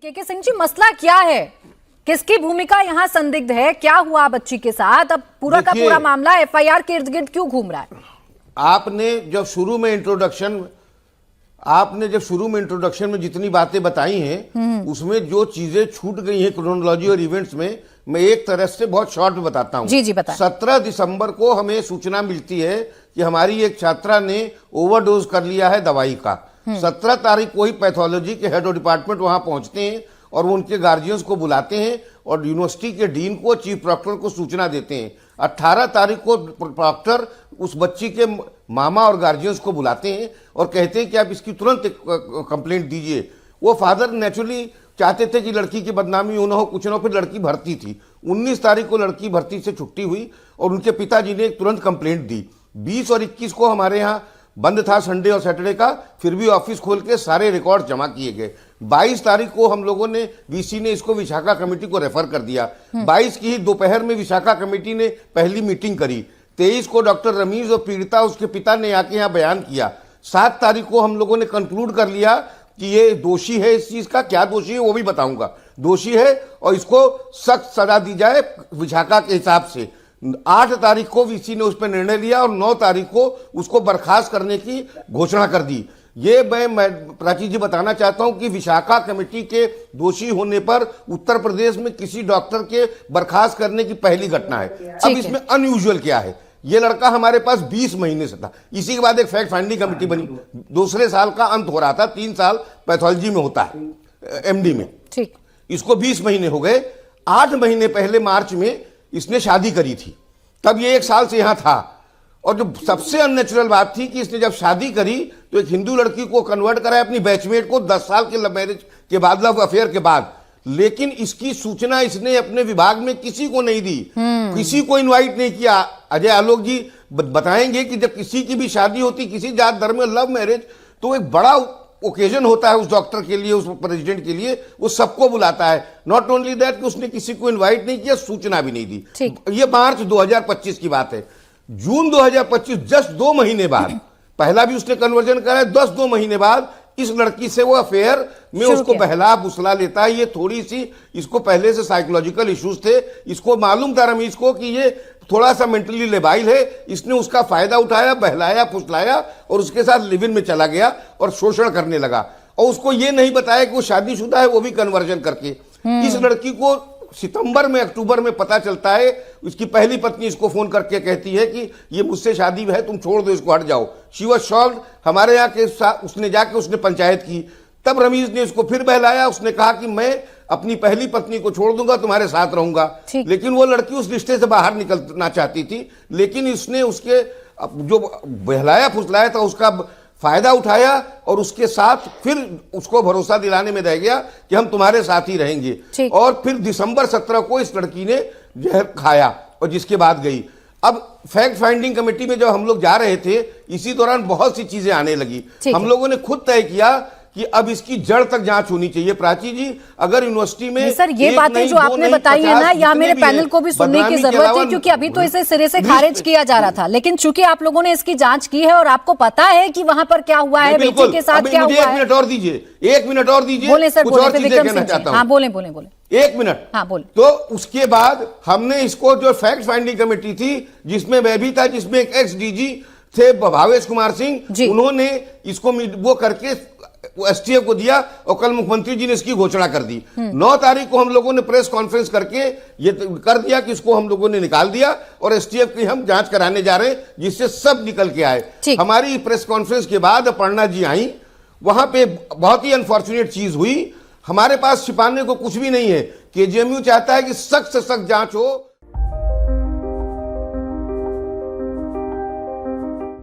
के सिंह जी, मसला क्या है? किसकी भूमिका यहाँ संदिग्ध है? क्या हुआ बच्ची के साथ? अब पूरा का पूरा मामला एफआईआर के इर्द गिर्द क्यों घूम रहा है? आपने जब शुरू में इंट्रोडक्शन में जितनी बातें बताई हैं उसमें जो चीजें छूट गई हैं क्रोनोलॉजी और इवेंट्स में, मैं एक तरह से बहुत शॉर्ट में बताता हूं। जी बताएं। 17 दिसंबर को हमें सूचना मिलती है कि हमारी एक छात्रा ने ओवरडोज कर लिया है दवाई का। 17 तारीख को ही पैथोलॉजी के हेड ऑफ डिपार्टमेंट वहां पहुंचते हैं और वो उनके गार्जियंस को बुलाते हैं और यूनिवर्सिटी के डीन को, चीफ प्रॉक्टर को सूचना देते हैं। 18 तारीख को प्रॉक्टर उस बच्ची के मामा और गार्जियंस को बुलाते हैं और कहते हैं कि आप इसकी तुरंत कंप्लेंट दीजिए। वो फादर नेचुरली चाहते थे कि लड़की की बदनामी हो ना हो, कुछ ना हो, फिर लड़की भर्ती थी। 19 तारीख को लड़की भर्ती से छुट्टी हुई और उनके पिताजी ने तुरंत कंप्लेंट दी। 20 और 21 को हमारे यहाँ बंद था संडे और सैटरडे का, फिर भी ऑफिस खोल के सारे रिकॉर्ड जमा किए गए। 22 तारीख को हम लोगों ने, वीसी ने इसको विशाखा कमेटी को रेफर कर दिया। 22 की ही दोपहर में विशाखा कमेटी ने पहली मीटिंग करी। 23 को डॉक्टर रमीज और पीड़िता उसके पिता ने आके यहाँ बयान किया। 7 तारीख को हम लोगों ने कंक्लूड कर लिया कि ये दोषी है। इस चीज का क्या दोषी है वो भी बताऊंगा। दोषी है और इसको सख्त सजा दी जाए विशाखा के हिसाब से। 8 तारीख को वीसी ने उस पर निर्णय लिया और 9 तारीख को उसको बर्खास्त करने की घोषणा कर दी। ये मैं प्राची जी बताना चाहता हूं कि विशाखा कमेटी के दोषी होने पर उत्तर प्रदेश में किसी डॉक्टर के बर्खास्त करने की पहली घटना है। अब इसमें अनयूजुअल क्या है? ये लड़का हमारे पास 20 महीने से था। इसी के बाद एक फैक्ट फाइंडिंग कमेटी बनी। दूसरे साल का अंत हो रहा था, 3 साल पैथोलॉजी में होता है एमडी में। ठीक, इसको 20 महीने हो गए। 8 महीने पहले मार्च में इसने शादी करी थी, तब ये 1 साल से यहां था। और जो सबसे अननेचुरल बात थी कि इसने जब शादी करी तो एक हिंदू लड़की को कन्वर्ट कराया अपनी बैचमेट को 10 साल के लव मैरिज के बाद, लव अफेयर के बाद। लेकिन इसकी सूचना इसने अपने विभाग में किसी को नहीं दी, किसी को इनवाइट नहीं किया। अजय आलोक जी बताएंगे कि जब किसी की भी शादी होती, किसी जात धर्म में लव मैरिज, तो एक बड़ा ओकेजन होता है उस डॉक्टर के लिए, उस प्रेसिडेंट के लिए, वो सबको बुलाता है। नॉट ओनली दैट कि उसने किसी को इनवाइट नहीं किया, सूचना भी नहीं दी। ये मार्च 2025 की बात है। जून 2025, जस्ट 2 महीने बाद, पहला भी उसने कन्वर्जन करा है, 2 महीने बाद इस लड़की से वो अफेयर में उसको बहला फुसला लेता है। ये थोड़ी सी, इसको पहले से साइकोलॉजिकल इश्यूज थे। इसको मालूम था रमीज को कि ये थोड़ा सा मेंटली लेबाइल है। इसने उसका फायदा उठाया, बहलाया फुसलाया और उसके साथ लिव इन में चला गया और शोषण करने लगा। और उसको ये नहीं बताया कि वो शादीशुदा है, वो भी कन्वर्जन करके। इस लड़की को सितंबर में, अक्टूबर में पता चलता है। इसकी पहली पत्नी इसको फोन करके कहती है कि ये मुझसे शादी है, तुम छोड़ दो इसको, हट जाओ। She was shocked. हमारे यहाँ के उसने जाके उसने पंचायत की। तब रमीज ने इसको फिर बहलाया। उसने कहा कि मैं अपनी पहली पत्नी को छोड़ दूंगा, तुम्हारे साथ रहूंगा। लेकिन वो लड़की उस रिश्ते से बाहर निकलना चाहती थी। लेकिन इसने उसके जो बहलाया फुसलाया था उसका फायदा उठाया और उसके साथ फिर उसको भरोसा दिलाने में रह गया कि हम तुम्हारे साथ ही रहेंगे। और फिर दिसंबर 17 को इस लड़की ने जहर खाया और जिसके बाद गई। अब फैक्ट फाइंडिंग कमेटी में जब हम लोग जा रहे थे, इसी दौरान बहुत सी चीजें आने लगी। हम लोगों ने खुद तय किया कि अब इसकी जड़ तक जांच होनी चाहिए। प्राची जी, अगर यूनिवर्सिटी में सर ये बातें जो आपने बताई है ना, यहाँ मेरे पैनल को भी सुनने की जरूरत है, क्योंकि अभी तो इसे सिरे से खारिज किया जा रहा था। लेकिन चूंकि आप लोगों ने इसकी जांच की है और आपको पता है कि वहां पर क्या हुआ है, बेटी के साथ क्या हुआ है। 1 मिनट और दीजिए, 1 मिनट और दीजिए। बोले सर, कुछ और चीजें कहना चाहता हूं। हाँ बोले 1 मिनट। हाँ बोले। तो उसके बाद हमने इसको, जो फैक्ट फाइंडिंग कमेटी थी जिसमें मैं भी था, जिसमें एक एक्स डीजी थे भावेश कुमार सिंह, उन्होंने इसको वो करके एसटीएफ को दिया और कल मुख्यमंत्री जी ने इसकी घोषणा कर दी। 9 तारीख को हम लोगों ने प्रेस कॉन्फ्रेंस करके ये कर दिया कि इसको हम लोगों ने निकाल दिया और एसटीएफ की हम जांच कराने जा रहे हैं, जिससे सब निकल के आए। हमारी प्रेस कॉन्फ्रेंस के बाद अपर्णा जी आई। वहां पे बहुत ही अनफॉर्चुनेट चीज हुई। हमारे पास छिपाने को कुछ भी नहीं है। केजीएमयू चाहता है कि सख्त से सख्त जांच हो।